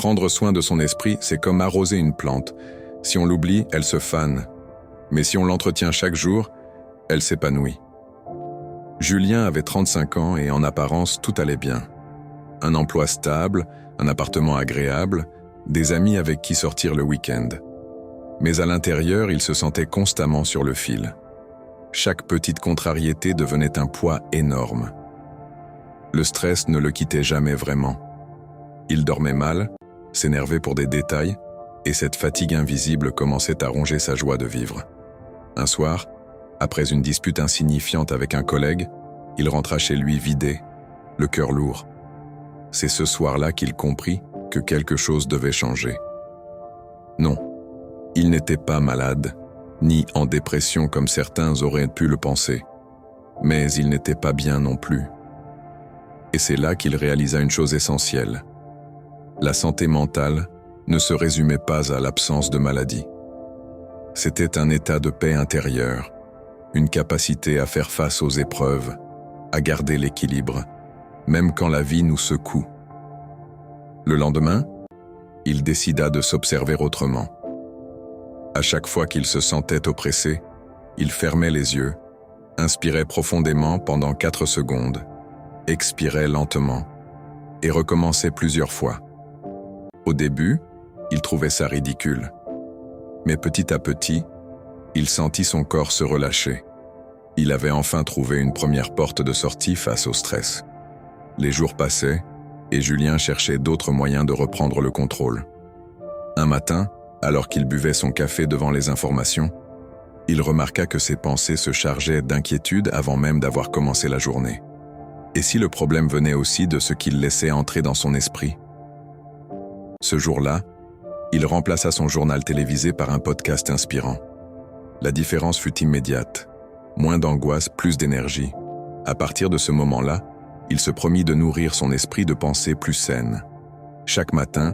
Prendre soin de son esprit, c'est comme arroser une plante. Si on l'oublie, elle se fane. Mais si on l'entretient chaque jour, elle s'épanouit. Julien avait 35 ans et en apparence, tout allait bien. Un emploi stable, un appartement agréable, des amis avec qui sortir le week-end. Mais à l'intérieur, il se sentait constamment sur le fil. Chaque petite contrariété devenait un poids énorme. Le stress ne le quittait jamais vraiment. Il dormait mal, s'énervait pour des détails, et cette fatigue invisible commençait à ronger sa joie de vivre. Un soir, après une dispute insignifiante avec un collègue, il rentra chez lui vidé, le cœur lourd. C'est ce soir-là qu'il comprit que quelque chose devait changer. Non, il n'était pas malade, ni en dépression comme certains auraient pu le penser, mais il n'était pas bien non plus. Et c'est là qu'il réalisa une chose essentielle. La santé mentale ne se résumait pas à l'absence de maladie. C'était un état de paix intérieure, une capacité à faire face aux épreuves, à garder l'équilibre, même quand la vie nous secoue. Le lendemain, il décida de s'observer autrement. À chaque fois qu'il se sentait oppressé, il fermait les yeux, inspirait profondément pendant 4 secondes, expirait lentement et recommençait plusieurs fois. Au début, il trouvait ça ridicule. Mais petit à petit, il sentit son corps se relâcher. Il avait enfin trouvé une première porte de sortie face au stress. Les jours passaient et Julien cherchait d'autres moyens de reprendre le contrôle. Un matin, alors qu'il buvait son café devant les informations, il remarqua que ses pensées se chargeaient d'inquiétude avant même d'avoir commencé la journée. Et si le problème venait aussi de ce qu'il laissait entrer dans son esprit? Ce jour-là, il remplaça son journal télévisé par un podcast inspirant. La différence fut immédiate. Moins d'angoisse, plus d'énergie. À partir de ce moment-là, il se promit de nourrir son esprit de pensées plus saines. Chaque matin,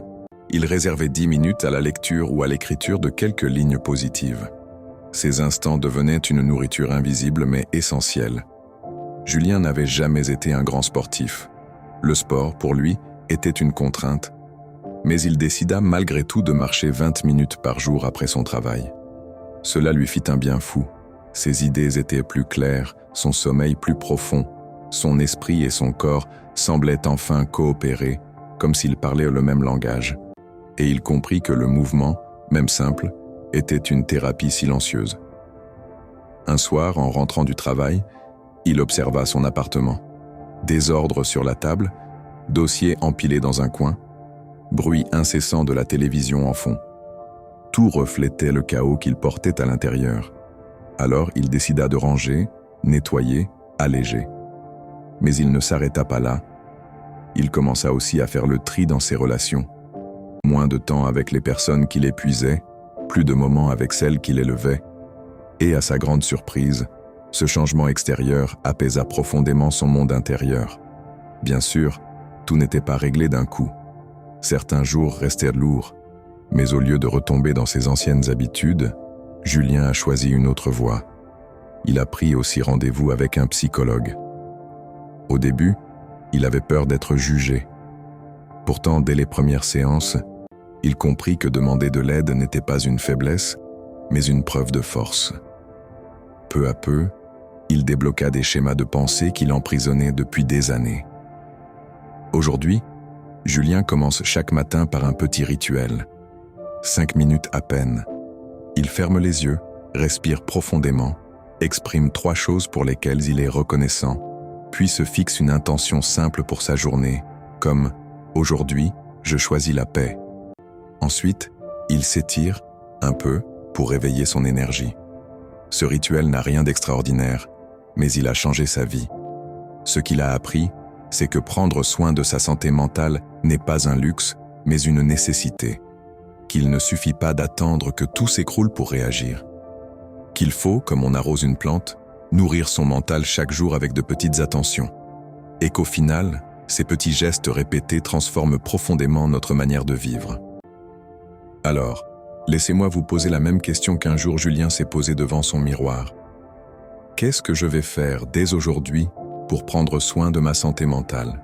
il réservait 10 minutes à la lecture ou à l'écriture de quelques lignes positives. Ces instants devenaient une nourriture invisible mais essentielle. Julien n'avait jamais été un grand sportif. Le sport, pour lui, était une contrainte. Mais il décida malgré tout de marcher 20 minutes par jour après son travail. Cela lui fit un bien fou. Ses idées étaient plus claires, son sommeil plus profond, son esprit et son corps semblaient enfin coopérer, comme s'ils parlaient le même langage. Et il comprit que le mouvement, même simple, était une thérapie silencieuse. Un soir, en rentrant du travail, il observa son appartement. Désordre sur la table, dossiers empilés dans un coin, bruit incessant de la télévision en fond. Tout reflétait le chaos qu'il portait à l'intérieur. Alors il décida de ranger, nettoyer, alléger. Mais il ne s'arrêta pas là. Il commença aussi à faire le tri dans ses relations. Moins de temps avec les personnes qui l'épuisaient, plus de moments avec celles qui l'élevaient. Et à sa grande surprise, ce changement extérieur apaisa profondément son monde intérieur. Bien sûr, tout n'était pas réglé d'un coup. Certains jours restaient lourds, mais au lieu de retomber dans ses anciennes habitudes, Julien a choisi une autre voie. Il a pris aussi rendez-vous avec un psychologue. Au début, il avait peur d'être jugé. Pourtant, dès les premières séances, il comprit que demander de l'aide n'était pas une faiblesse, mais une preuve de force. Peu à peu, il débloqua des schémas de pensée qui l'emprisonnaient depuis des années. Aujourd'hui, Julien commence chaque matin par un petit rituel. 5 minutes à peine. Il ferme les yeux, respire profondément, exprime 3 choses pour lesquelles il est reconnaissant, puis se fixe une intention simple pour sa journée, comme « Aujourd'hui, je choisis la paix ». Ensuite, il s'étire un peu pour réveiller son énergie. Ce rituel n'a rien d'extraordinaire, mais il a changé sa vie. Ce qu'il a appris, c'est que prendre soin de sa santé mentale n'est pas un luxe, mais une nécessité. Qu'il ne suffit pas d'attendre que tout s'écroule pour réagir. Qu'il faut, comme on arrose une plante, nourrir son mental chaque jour avec de petites attentions. Et qu'au final, ces petits gestes répétés transforment profondément notre manière de vivre. Alors, laissez-moi vous poser la même question qu'un jour Julien s'est posée devant son miroir. Qu'est-ce que je vais faire dès aujourd'hui pour prendre soin de ma santé mentale ?